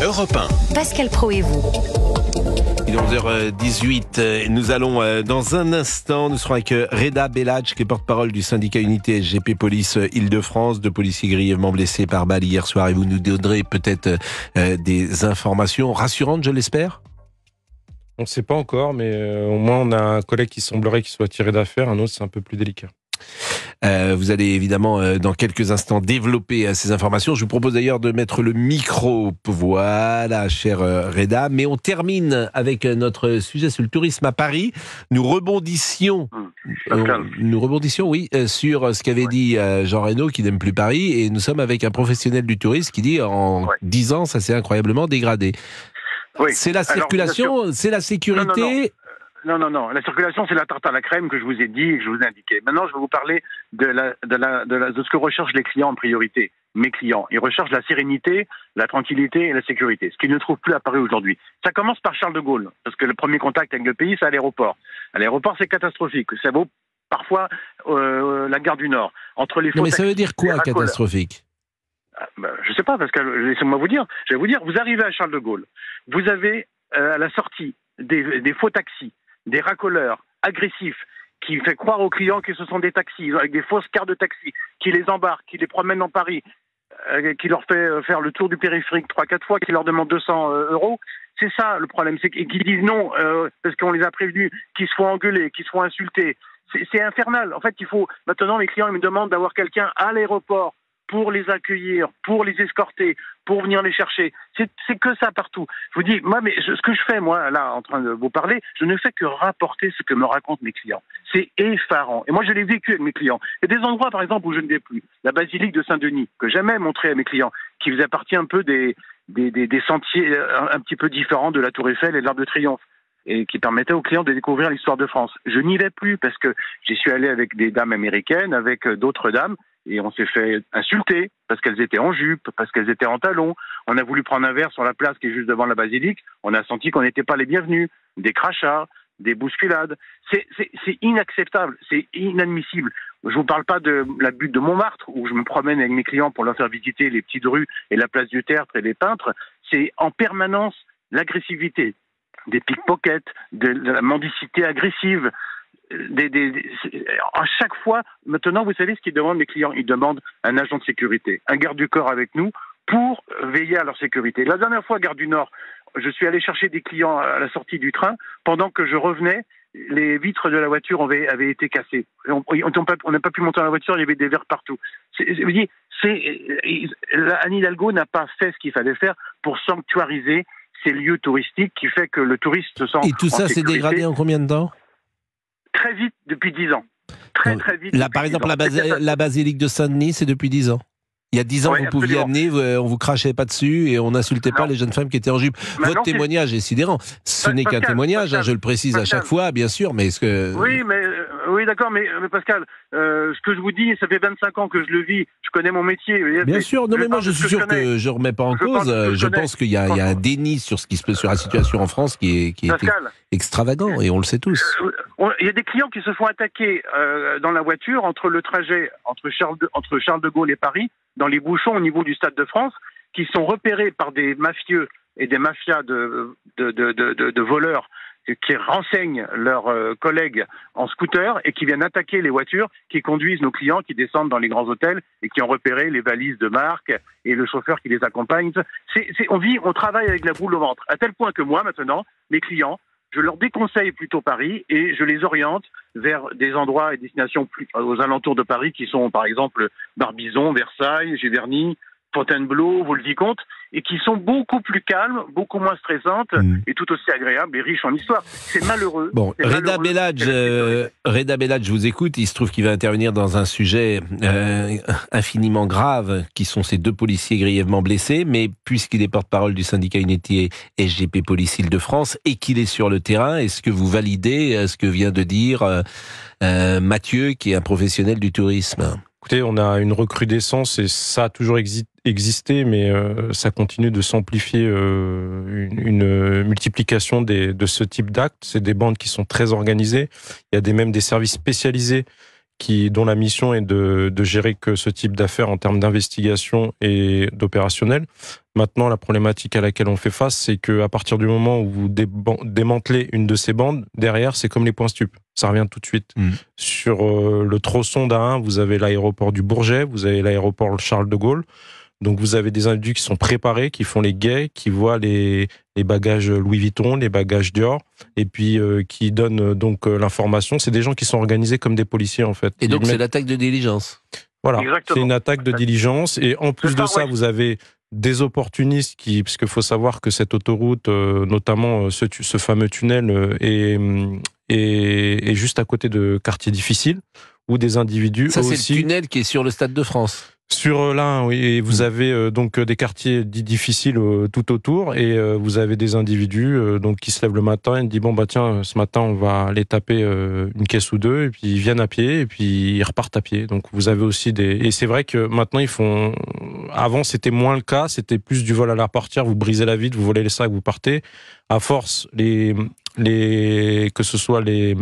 Europe 1. Pascal Praud et vous. Il est 11h18. Nous allons dans un instant, nous serons avec Reda Belladj, qui est porte-parole du syndicat Unité SGP Police Île-de-France, deux policiers grièvement blessés par balle hier soir. Et vous nous donnerez peut-être des informations rassurantes, je l'espère. On ne sait pas encore, mais au moins on a un collègue qui semblerait qu'il soit tiré d'affaire, un autre c'est un peu plus délicat. Vous allez évidemment dans quelques instants développer ces informations. Je vous propose d'ailleurs de mettre le micro. Voilà, cher Reda. Mais on termine avec notre sujet sur le tourisme à Paris. Nous rebondissions, sur ce qu'avait dit Jean Reynaud, qui n'aime plus Paris. Et nous sommes avec un professionnel du tourisme qui dit en 10 ans, ça s'est incroyablement dégradé. Oui. C'est la circulation, Alors, c'est la sécurité. Non. La circulation, c'est la tarte à la crème que je vous ai dit et que je vous ai indiqué. Maintenant, je vais vous parler de ce que recherchent les clients en priorité. Mes clients, ils recherchent la sérénité, la tranquillité et la sécurité, ce qu'ils ne trouvent plus à Paris aujourd'hui. Ça commence par Charles de Gaulle, parce que le premier contact avec le pays, c'est à l'aéroport. À l'aéroport, c'est catastrophique. Ça vaut parfois la gare du Nord. Entre les mais ça veut dire quoi, catastrophique ? Je sais pas, parce que laissez-moi vous dire. Je vais vous dire, vous arrivez à Charles de Gaulle, vous avez à la sortie des faux taxis, des racoleurs agressifs qui fait croire aux clients que ce sont des taxis, avec des fausses cartes de taxi, qui les embarquent, qui les promènent dans Paris, qui leur fait faire le tour du périphérique 3-4 fois, qui leur demandent 200 euros. C'est ça le problème, c'est qu'ils disent non, parce qu'on les a prévenus, qu'ils se font engueuler, qu'ils se font insulter. C'est infernal. En fait, maintenant les clients ils me demandent d'avoir quelqu'un à l'aéroport pour les accueillir, pour les escorter, pour venir les chercher. C'est que ça partout. Je vous dis, moi, mais ce que je fais, moi, là, en train de vous parler, je ne fais que rapporter ce que me racontent mes clients. C'est effarant. Et moi, je l'ai vécu avec mes clients. Il y a des endroits, par exemple, où je ne vais plus. La basilique de Saint-Denis, que j'aimais montrer à mes clients, qui faisait partie un peu des sentiers un petit peu différents de la Tour Eiffel et de l'Arc de Triomphe, et qui permettait aux clients de découvrir l'histoire de France. Je n'y vais plus parce que j'y suis allé avec des dames américaines, avec d'autres dames, et on s'est fait insulter parce qu'elles étaient en jupe, parce qu'elles étaient en talons. On a voulu prendre un verre sur la place qui est juste devant la basilique. On a senti qu'on n'était pas les bienvenus. Des crachats, des bousculades. C'est inacceptable, c'est inadmissible. Je vous parle pas de la butte de Montmartre, où je me promène avec mes clients pour leur faire visiter les petites rues et la place du Tertre et les peintres. C'est en permanence l'agressivité, des pickpockets, de la mendicité agressive. À chaque fois, maintenant, vous savez ce qu'ils demandent, les clients? Ils demandent un agent de sécurité, un garde du corps avec nous pour veiller à leur sécurité. La dernière fois, gare du Nord, je suis allé chercher des clients à la sortie du train. Pendant que je revenais, les vitres de la voiture avaient été cassées. On n'a pas pu monter dans la voiture, il y avait des verres partout. Anne Hidalgo n'a pas fait ce qu'il fallait faire pour sanctuariser ces lieux touristiques qui fait que le touriste se sent en sécurité. Et tout ça s'est dégradé en combien de temps ? Très vite, depuis 10 ans. Très vite. Là, par exemple, la basilique de Saint-Denis, c'est depuis 10 ans. Il y a 10 ans, vous pouviez amener, on vous crachait pas dessus et on n'insultait pas les jeunes femmes qui étaient en jupe. Votre témoignage est sidérant. Ce n'est qu'un témoignage, je le précise à chaque fois, bien sûr, mais est-ce que... Oui, d'accord, mais Pascal, ce que je vous dis, ça fait 25 ans que je le vis, je connais mon métier. Bien sûr, non mais moi je suis sûr que je remets pas en cause, je pense qu'il y a un déni sur ce qui se peut sur la situation en France qui est extravagant, et on le sait tous. Il y a des clients qui se font attaquer dans la voiture entre le trajet entre Charles de Gaulle et Paris, dans les bouchons au niveau du Stade de France, qui sont repérés par des mafieux et des mafias de voleurs qui renseignent leurs collègues en scooter et qui viennent attaquer les voitures qui conduisent nos clients qui descendent dans les grands hôtels et qui ont repéré les valises de marque et le chauffeur qui les accompagne. On travaille avec la boule au ventre, à tel point que moi, maintenant, mes clients, je leur déconseille plutôt Paris et je les oriente vers des endroits et destinations aux alentours de Paris qui sont par exemple Barbizon, Versailles, Giverny, Fontainebleau, Vaux-le-Vicomte, et qui sont beaucoup plus calmes, beaucoup moins stressantes, et tout aussi agréables et riches en histoire. C'est malheureux. Bon, Reda Belladj, je vous écoute. Il se trouve qu'il va intervenir dans un sujet infiniment grave, qui sont ces deux policiers grièvement blessés, mais puisqu'il est porte-parole du syndicat Unité SGP Police Île-de-France et qu'il est sur le terrain, est-ce que vous validez ce que vient de dire Mathieu, qui est un professionnel du tourisme ? Écoutez, on a une recrudescence et ça a toujours existé, mais ça continue de s'amplifier, une multiplication de ce type d'actes. C'est des bandes qui sont très organisées. Il y a même des services spécialisés dont la mission est de gérer que ce type d'affaires en termes d'investigation et d'opérationnel. Maintenant, la problématique à laquelle on fait face, c'est qu'à partir du moment où vous démantelez une de ces bandes, derrière, c'est comme les points stupes. Ça revient tout de suite. Sur le tronçon d'A1, vous avez l'aéroport du Bourget, vous avez l'aéroport Charles de Gaulle. Donc vous avez des individus qui sont préparés, qui font les guets, qui voient les bagages Louis Vuitton, les bagages Dior, et puis qui donnent donc l'information. C'est des gens qui sont organisés comme des policiers en fait. Et donc c'est l'attaque de diligence. Voilà, c'est une attaque de diligence. Et en plus de ça, vous avez des opportunistes puisqu'il faut savoir que cette autoroute, notamment ce fameux tunnel, est juste à côté de quartiers difficiles, où des individus Ça, aussi... c'est le tunnel qui est sur le Stade de France. Sur l'un, oui, et vous avez donc des quartiers dits difficiles tout autour, et vous avez des individus donc qui se lèvent le matin et disent bon bah tiens, ce matin on va aller taper une caisse ou deux, et puis ils viennent à pied et puis ils repartent à pied. Donc vous avez aussi et c'est vrai que maintenant avant c'était moins le cas, c'était plus du vol à la portière, vous brisez la vitre, vous volez les sacs, vous partez. À force, que ce soit les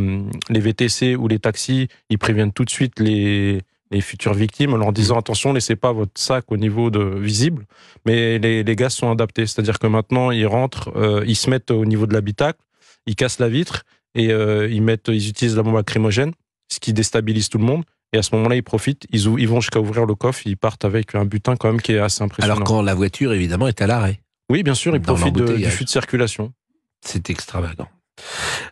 VTC ou les taxis, ils préviennent tout de suite les futures victimes en leur disant attention, laissez pas votre sac au niveau visible. Mais les gars sont adaptés, c'est-à-dire que maintenant ils rentrent, ils se mettent au niveau de l'habitacle, ils cassent la vitre et ils utilisent la bombe lacrymogène, ce qui déstabilise tout le monde. Et à ce moment-là, ils profitent, ils vont jusqu'à ouvrir le coffre, ils partent avec un butin quand même qui est assez impressionnant. Alors quand la voiture évidemment est à l'arrêt. Oui, bien sûr, ils profitent du flux de circulation. C'est extravagant.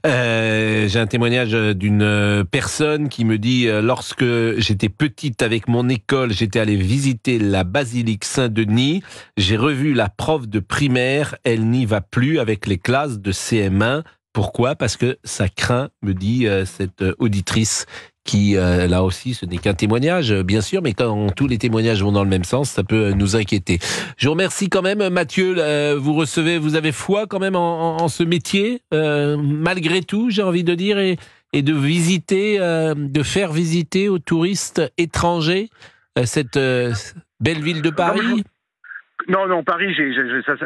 J'ai un témoignage d'une personne qui me dit lorsque j'étais petite avec mon école, j'étais allé visiter la basilique Saint-Denis, j'ai revu la prof de primaire, elle n'y va plus avec les classes de CM1. Pourquoi ? Parce que ça craint, me dit cette auditrice qui, là aussi, ce n'est qu'un témoignage, bien sûr, mais quand tous les témoignages vont dans le même sens, ça peut nous inquiéter. Je vous remercie quand même, Mathieu, vous avez foi quand même en ce métier, malgré tout, j'ai envie de dire, et de visiter, de faire visiter aux touristes étrangers cette belle ville de Paris. Non, Paris,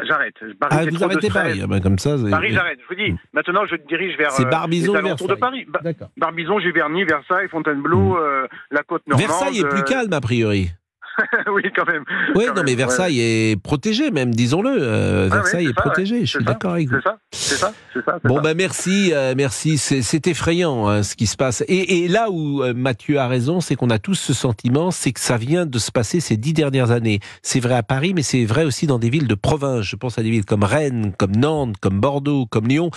j'arrête. Paris, vous arrêtez Paris, comme ça. Paris, j'arrête. Je vous dis, maintenant, je dirige vers c'est Barbizon les alentours de Paris. Barbizon, Giverny, Versailles, Fontainebleau, la côte normande. Versailles est plus calme, a priori. Oui, quand même. Oui, non, mais Versailles est protégé, même, disons-le. Versailles est protégé, je suis d'accord avec vous. C'est ça. Bon, bah merci. C'est effrayant ce qui se passe. Et là où Mathieu a raison, c'est qu'on a tous ce sentiment, c'est que ça vient de se passer ces 10 dernières années. C'est vrai à Paris, mais c'est vrai aussi dans des villes de province. Je pense à des villes comme Rennes, comme Nantes, comme Bordeaux, comme Lyon.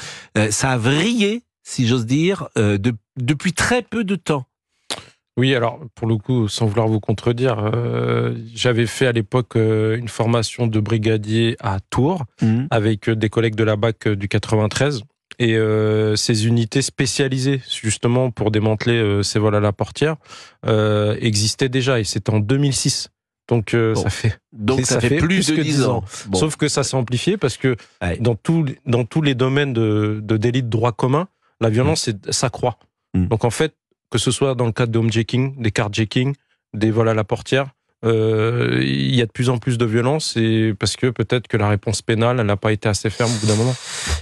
Ça a vrillé, si j'ose dire, depuis très peu de temps. Oui, alors pour le coup, sans vouloir vous contredire, j'avais fait à l'époque une formation de brigadier à Tours avec des collègues de la BAC du 93 et ces unités spécialisées justement pour démanteler ces vols à la portière existaient déjà et c'était en 2006. Donc ça fait plus de 10 ans. Bon. Sauf que ça s'est amplifié parce que dans tous les domaines de délit de droit commun, la violence s'accroît. Donc en fait, que ce soit dans le cadre de homejacking, des carjacking, des vols à la portière, il y a de plus en plus de violence et parce que peut-être que la réponse pénale n'a pas été assez ferme au bout d'un moment.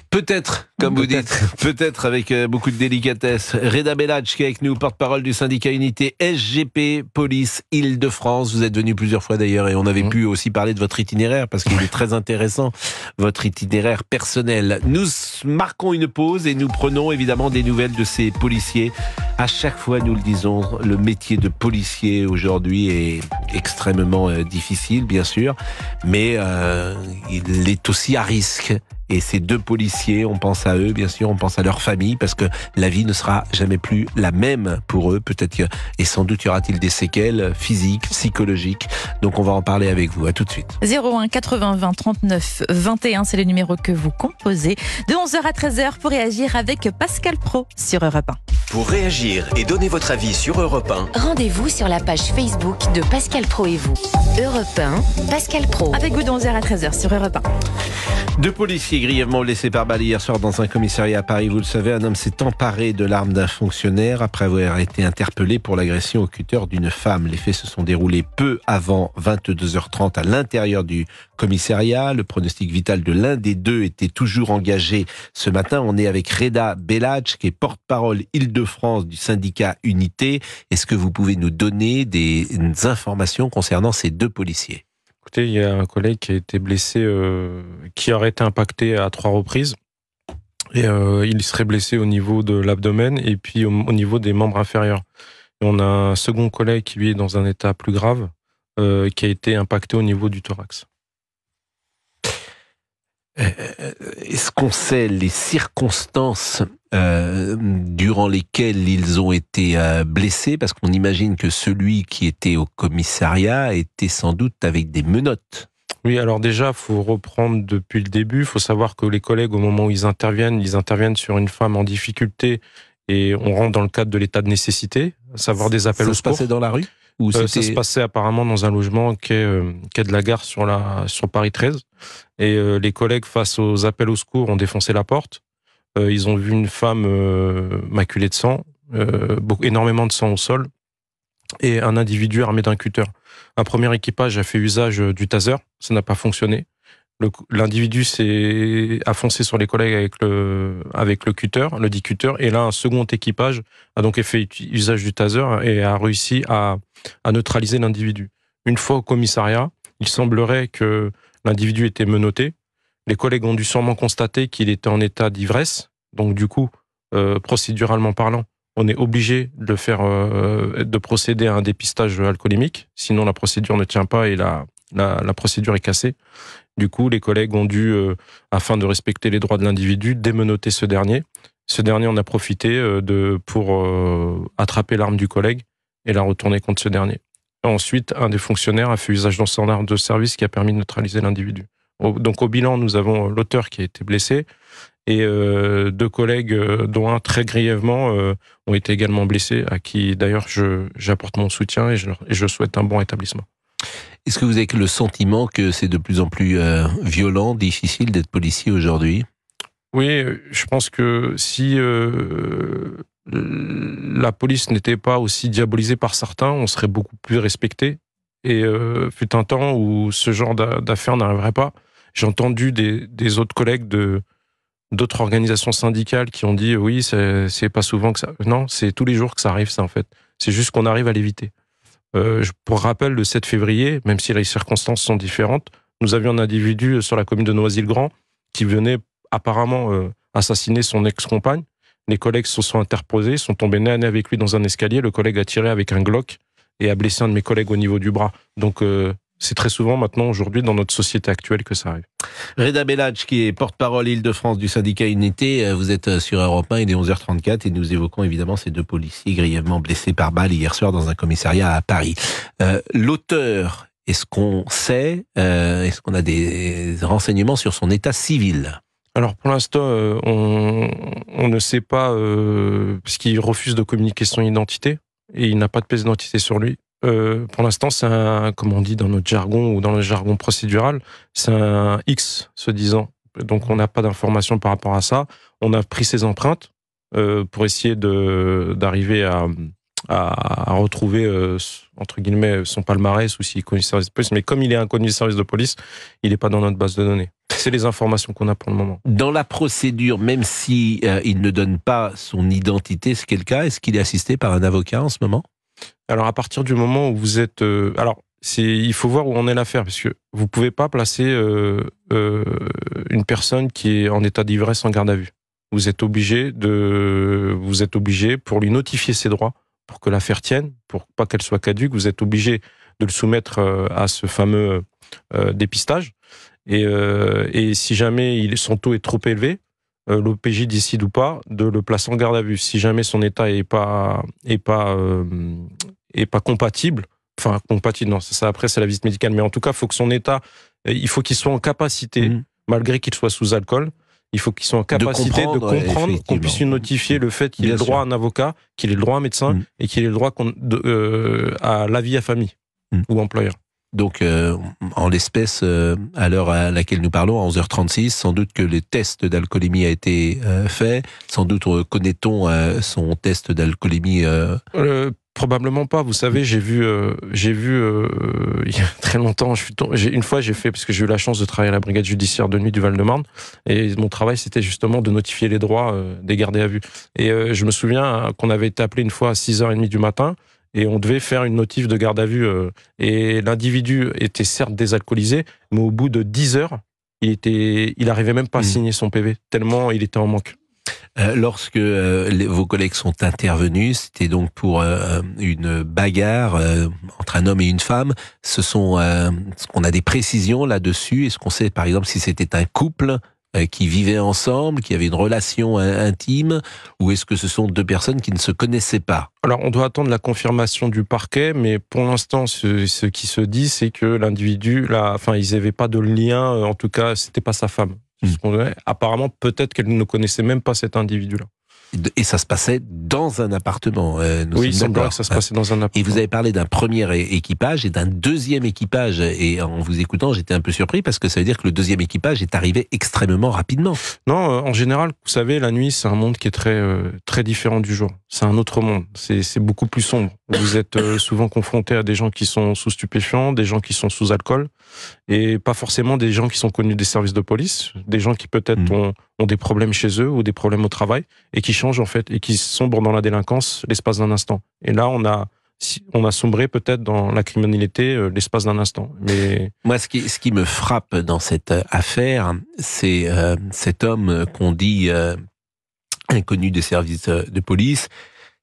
Peut-être, comme vous dites, peut-être avec beaucoup de délicatesse. Reda Belladj qui est avec nous, porte-parole du syndicat Unité SGP Police Île-de-France. Vous êtes venu plusieurs fois d'ailleurs et on avait pu aussi parler de votre itinéraire parce qu'il est très intéressant, votre itinéraire personnel. Nous marquons une pause et nous prenons évidemment des nouvelles de ces policiers. À chaque fois, nous le disons, le métier de policier aujourd'hui est extrêmement difficile, bien sûr, mais il est aussi à risque. Et ces deux policiers, on pense à eux, bien sûr, on pense à leur famille, parce que la vie ne sera jamais plus la même pour eux. Peut-être que, et sans doute y aura-t-il des séquelles physiques, psychologiques. Donc on va en parler avec vous. À tout de suite. 01 80 20 39 21, c'est le numéro que vous composez de 11h à 13h pour réagir avec Pascal Praud sur Europe 1. Pour réagir et donner votre avis sur Europe 1, rendez-vous sur la page Facebook de Pascal Praud et vous. Europe 1, Pascal Praud. Avec vous de 11h à 13h sur Europe 1. Deux policiers grièvement blessés par balle hier soir dans un commissariat à Paris. Vous le savez, un homme s'est emparé de l'arme d'un fonctionnaire après avoir été interpellé pour l'agression au cutter d'une femme. Les faits se sont déroulés peu avant 22h30 à l'intérieur du commissariat. Le pronostic vital de l'un des deux était toujours engagé. Ce matin, on est avec Reda Belladj, qui est porte-parole Île-de-France Île-de-France du syndicat Unité. Est-ce que vous pouvez nous donner des informations concernant ces 2 policiers ? Écoutez, il y a un collègue qui a été blessé, qui aurait été impacté à 3 reprises. Et il serait blessé au niveau de l'abdomen et puis au niveau des membres inférieurs. Et on a un second collègue qui lui est dans un état plus grave, qui a été impacté au niveau du thorax. Est-ce qu'on sait les circonstances durant lesquelles ils ont été blessés ? Parce qu'on imagine que celui qui était au commissariat était sans doute avec des menottes. Oui, alors déjà, il faut reprendre depuis le début. Il faut savoir que les collègues, au moment où ils interviennent sur une femme en difficulté et on rentre dans le cadre de l'état de nécessité, à savoir des appels au secours. Ça se passait dans la rue ? Ça se passait apparemment dans un logement quai de la gare sur Paris 13. Et les collègues, face aux appels au secours, ont défoncé la porte. Ils ont vu une femme maculée de sang, énormément de sang au sol, et un individu armé d'un cutter. Un premier équipage a fait usage du taser, ça n'a pas fonctionné. L'individu a foncé sur les collègues avec le cutter, le dit cutter, et là un second équipage a donc fait usage du taser et a réussi à neutraliser l'individu. Une fois au commissariat, il semblerait que l'individu était menotté. Les collègues ont dû sûrement constater qu'il était en état d'ivresse, donc du coup, procéduralement parlant, on est obligé de procéder à un dépistage alcoolémique, sinon la procédure ne tient pas et la procédure est cassée. Du coup, les collègues ont dû, afin de respecter les droits de l'individu, démenoter ce dernier. Ce dernier en a profité pour attraper l'arme du collègue et la retourner contre ce dernier. Ensuite, un des fonctionnaires a fait usage de son arme de service qui a permis de neutraliser l'individu. Donc au bilan, nous avons l'auteur qui a été blessé et 2 collègues, dont un très grièvement, ont été également blessés, à qui d'ailleurs j'apporte mon soutien et je souhaite un bon rétablissement. Est-ce que vous avez le sentiment que c'est de plus en plus violent, difficile d'être policier aujourd'hui ? Oui, je pense que si la police n'était pas aussi diabolisée par certains, on serait beaucoup plus respecté. Et fut un temps où ce genre d'affaires n'arriverait pas. J'ai entendu des autres collègues d'autres organisations syndicales qui ont dit oui, c'est pas souvent que ça. Non, c'est tous les jours que ça arrive, ça en fait. C'est juste qu'on arrive à l'éviter. Pour rappel, le 7 février, même si les circonstances sont différentes, nous avions un individu sur la commune de Noisy-le-Grand qui venait apparemment assassiner son ex-compagne. Les collègues se sont interposés, sont tombés nez à nez avec lui dans un escalier. Le collègue a tiré avec un Glock et a blessé un de mes collègues au niveau du bras. Donc c'est très souvent maintenant, aujourd'hui, dans notre société actuelle que ça arrive. Reda Bellach, qui est porte-parole Île-de-France du syndicat Unité, vous êtes sur Europe 1, il est 11h34 et nous évoquons évidemment ces 2 policiers grièvement blessés par balle hier soir dans un commissariat à Paris. L'auteur, est-ce qu'on sait, est-ce qu'on a des renseignements sur son état civil ? Alors pour l'instant, on ne sait pas, puisqu'il refuse de communiquer son identité et il n'a pas de pièce d'identité sur lui. Pour l'instant, c'est comme on dit dans notre jargon ou dans le jargon procédural, c'est un X, se disant. Donc on n'a pas d'informations par rapport à ça. On a pris ses empreintes pour essayer d'arriver à retrouver, entre guillemets, son palmarès ou s'il est connu du service de police. Mais comme il est inconnu du service de police, il n'est pas dans notre base de données. C'est les informations qu'on a pour le moment. Dans la procédure, même si il ne donne pas son identité, c'est quel cas ? Est-ce qu'il est assisté par un avocat en ce moment ? Alors à partir du moment où vous êtes... il faut voir où en est l'affaire, parce que vous pouvez pas placer une personne qui est en état d'ivresse en garde à vue. Vous êtes obligé, pour lui notifier ses droits, pour que l'affaire tienne, pour pas qu'elle soit caduque, vous êtes obligé de le soumettre à ce fameux dépistage. Et si jamais son taux est trop élevé, l'OPJ décide ou pas de le placer en garde à vue. Si jamais son état est pas compatible, enfin compatible, non, ça après c'est la visite médicale, mais en tout cas, faut que son état, il faut qu'il soit en capacité, malgré qu'il soit sous alcool, il faut qu'il soit en capacité de comprendre qu'on puisse lui notifier le fait qu'il ait le droit à un avocat, qu'il ait le droit à un médecin et qu'il ait le droit à l'avis à famille ou employeur. Donc, en l'espèce, à l'heure à laquelle nous parlons, à 11h36, sans doute que le test d'alcoolémie a été fait. Sans doute connaît-on son test d'alcoolémie. Probablement pas. Vous savez, j'ai vu il y a très longtemps. Une fois, parce que j'ai eu la chance de travailler à la brigade judiciaire de nuit du Val-de-Marne, et mon travail c'était justement de notifier les droits des gardés à vue. Et je me souviens qu'on avait été appelé une fois à 6h30 du matin, et on devait faire une notif de garde à vue. Et l'individu était certes désalcoolisé, mais au bout de 10 heures, il arrivait même pas à signer son PV tellement il était en manque. Lorsque vos collègues sont intervenus, c'était donc pour une bagarre entre un homme et une femme. Est-ce qu'on a des précisions là-dessus? Est-ce qu'on sait, par exemple, si c'était un couple qui vivaient ensemble, qui avaient une relation intime, ou est-ce que ce sont deux personnes qui ne se connaissaient pas? Alors, on doit attendre la confirmation du parquet, mais pour l'instant, ce qui se dit, c'est que l'individu, ils n'avaient pas de lien, en tout cas, c'était pas sa femme. Apparemment, peut-être qu'elle ne connaissait même pas cet individu-là. Et ça se passait dans un appartement. Oui, il semblerait que ça se passait dans un appartement. Et vous avez parlé d'un premier équipage et d'un deuxième équipage. Et en vous écoutant, j'étais un peu surpris parce que ça veut dire que le deuxième équipage est arrivé extrêmement rapidement. Non, en général, vous savez, la nuit, c'est un monde qui est très différent du jour. C'est un autre monde. C'est beaucoup plus sombre. Vous êtes souvent confronté à des gens qui sont sous stupéfiants, des gens qui sont sous alcool, et pas forcément des gens qui sont connus des services de police, des gens qui peut-être ont des problèmes chez eux ou des problèmes au travail et qui changent en fait et qui sombrent dans la délinquance l'espace d'un instant. Et là, on a sombré peut-être dans la criminalité l'espace d'un instant. Mais moi, ce qui me frappe dans cette affaire, c'est cet homme qu'on dit inconnu des services de police,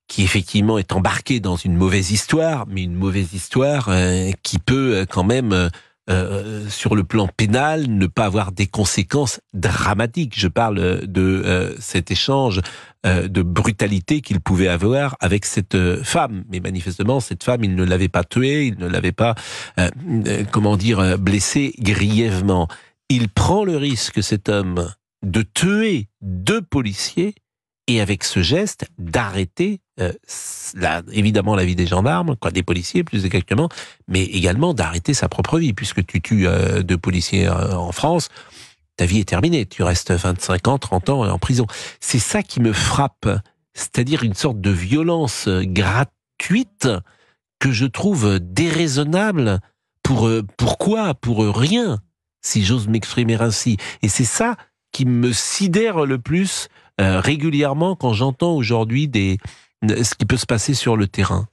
qui effectivement est embarqué dans une mauvaise histoire, mais une mauvaise histoire qui peut quand même, sur le plan pénal, ne pas avoir des conséquences dramatiques. Je parle de cet échange de brutalité qu'il pouvait avoir avec cette femme. Mais manifestement, cette femme, il ne l'avait pas tuée, il ne l'avait pas, blessée grièvement. Il prend le risque, cet homme, de tuer deux policiers, et avec ce geste, d'arrêter évidemment la vie des gendarmes, des policiers plus exactement, mais également d'arrêter sa propre vie, puisque tu tues deux policiers en France, ta vie est terminée, tu restes 25 ans, 30 ans en prison. C'est ça qui me frappe, c'est-à-dire une sorte de violence gratuite que je trouve déraisonnable. Pourquoi? Pour rien, si j'ose m'exprimer ainsi. Et c'est ça qui me sidère le plus régulièrement quand j'entends aujourd'hui ce qui peut se passer sur le terrain.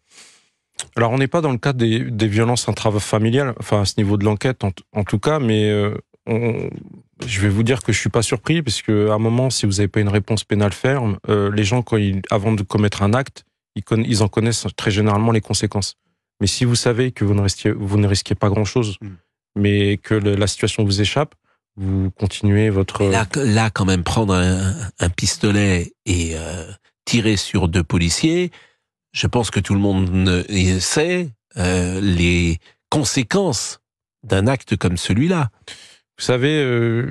Alors, on n'est pas dans le cadre des violences intrafamiliales, enfin à ce niveau de l'enquête en tout cas, mais je vais vous dire que je suis pas surpris, parce qu'à un moment, si vous n'avez pas une réponse pénale ferme, les gens, avant de commettre un acte, ils en connaissent très généralement les conséquences. Mais si vous savez que vous ne risquez pas grand-chose, mais que la situation vous échappe, vous continuez votre... Là, quand même, prendre un pistolet et tirer sur deux policiers, je pense que tout le monde sait les conséquences d'un acte comme celui-là. Vous savez,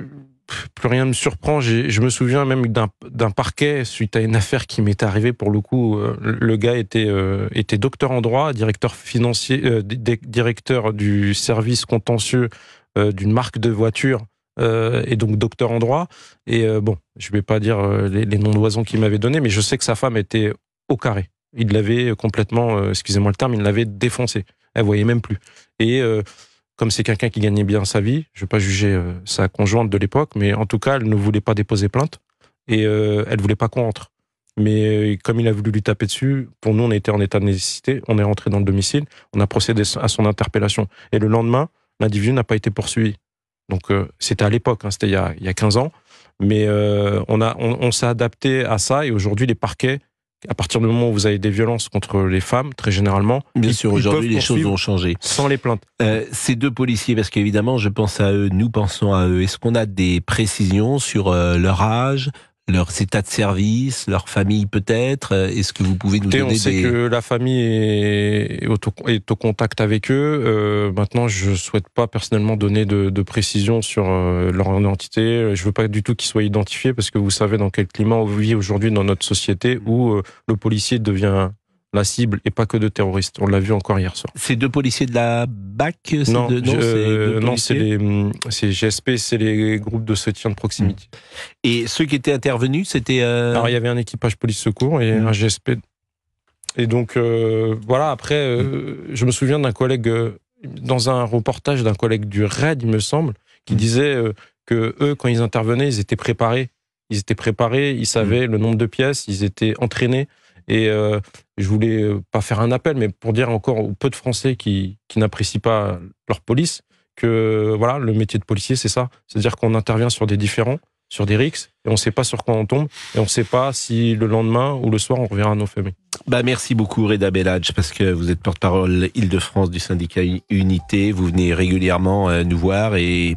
plus rien ne me surprend. Je me souviens même d'un parquet suite à une affaire qui m'est arrivée. Pour le coup, le gars était docteur en droit, directeur financier, directeur du service contentieux d'une marque de voiture, et donc docteur en droit. Et je vais pas dire les noms d'oisons qu'il m'avait donnés, mais je sais que sa femme était au carré. Il l'avait complètement, excusez-moi le terme, il l'avait défoncé. Elle voyait même plus. Et comme c'est quelqu'un qui gagnait bien sa vie, je ne vais pas juger sa conjointe de l'époque, mais en tout cas, elle ne voulait pas déposer plainte et elle ne voulait pas qu'on rentre. Mais comme il a voulu lui taper dessus, pour nous, on était en état de nécessité, on est rentré dans le domicile, on a procédé à son interpellation. Et le lendemain, l'individu n'a pas été poursuivi. Donc c'était à l'époque, c'était il y a 15 ans, mais on s'est adapté à ça, et aujourd'hui, les parquets, à partir du moment où vous avez des violences contre les femmes, très généralement, bien sûr, aujourd'hui les choses ont changé. Sans les plaintes. Ces deux policiers, parce qu'évidemment, je pense à eux, nous pensons à eux. Est-ce qu'on a des précisions sur leur âge, leurs états de service, leur famille peut-être? Est-ce que vous pouvez nous donner on sait que la famille est au contact avec eux. Maintenant, je souhaite pas personnellement donner de précisions sur leur identité. Je veux pas du tout qu'ils soient identifiés, parce que vous savez dans quel climat on vit aujourd'hui dans notre société, où le policier devient la cible, et pas que de terroristes. On l'a vu encore hier soir. C'est deux policiers de la BAC? Non, c'est GSP, c'est les groupes de soutien de proximité. Et ceux qui étaient intervenus, c'était... Alors, il y avait un équipage police-secours et un GSP Et donc, voilà, après, je me souviens d'un collègue, dans un reportage d'un collègue du RAID, il me semble, qui disait que eux, quand ils intervenaient, ils étaient préparés. Ils savaient le nombre de pièces, ils étaient entraînés. Et je voulais pas faire un appel, mais pour dire encore aux peu de Français qui n'apprécient pas leur police, que voilà, le métier de policier, c'est ça. C'est-à-dire qu'on intervient sur des différends, sur des rixes, et on ne sait pas sur quoi on tombe, et on ne sait pas si le lendemain ou le soir, on reviendra à nos familles. Merci beaucoup Reda Belladj, parce que vous êtes porte-parole Île-de-France du syndicat Unité. Vous venez régulièrement nous voir, et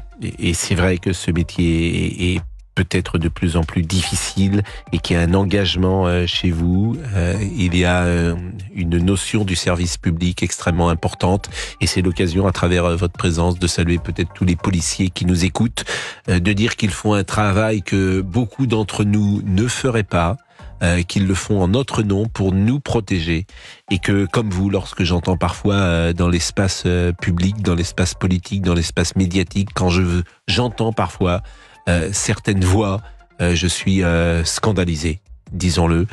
c'est vrai que ce métier est peut-être de plus en plus difficile et qu'il y a un engagement chez vous. Il y a une notion du service public extrêmement importante, et c'est l'occasion, à travers votre présence, de saluer peut-être tous les policiers qui nous écoutent, de dire qu'ils font un travail que beaucoup d'entre nous ne feraient pas, qu'ils le font en notre nom pour nous protéger, et que, comme vous, lorsque j'entends parfois dans l'espace public, dans l'espace politique, dans l'espace médiatique, quand j'entends parfois certaines voix, je suis scandalisé, disons-le,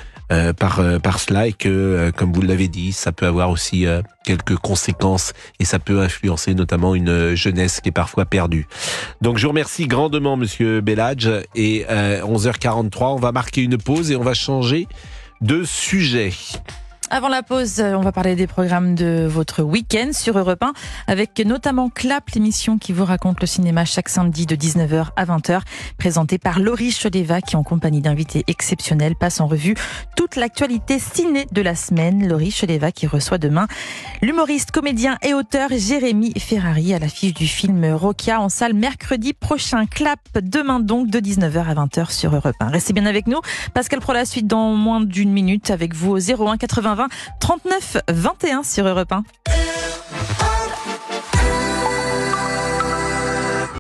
par cela, et que, comme vous l'avez dit, ça peut avoir aussi quelques conséquences, et ça peut influencer notamment une jeunesse qui est parfois perdue. Donc je vous remercie grandement, Monsieur Belladj, et 11h43, on va marquer une pause et on va changer de sujet. Avant la pause, on va parler des programmes de votre week-end sur Europe 1, avec notamment Clap, l'émission qui vous raconte le cinéma chaque samedi de 19h à 20h, présentée par Laurie Choleva, qui en compagnie d'invités exceptionnels passe en revue toute l'actualité ciné de la semaine. Laurie Choleva qui reçoit demain l'humoriste, comédien et auteur Jérémy Ferrari, à l'affiche du film Rokia en salle mercredi prochain. Clap demain donc de 19h à 20h sur Europe 1. Restez bien avec nous. Pascal Pro, la suite dans moins d'une minute avec vous au 01 80 20 39 21 sur Europe 1.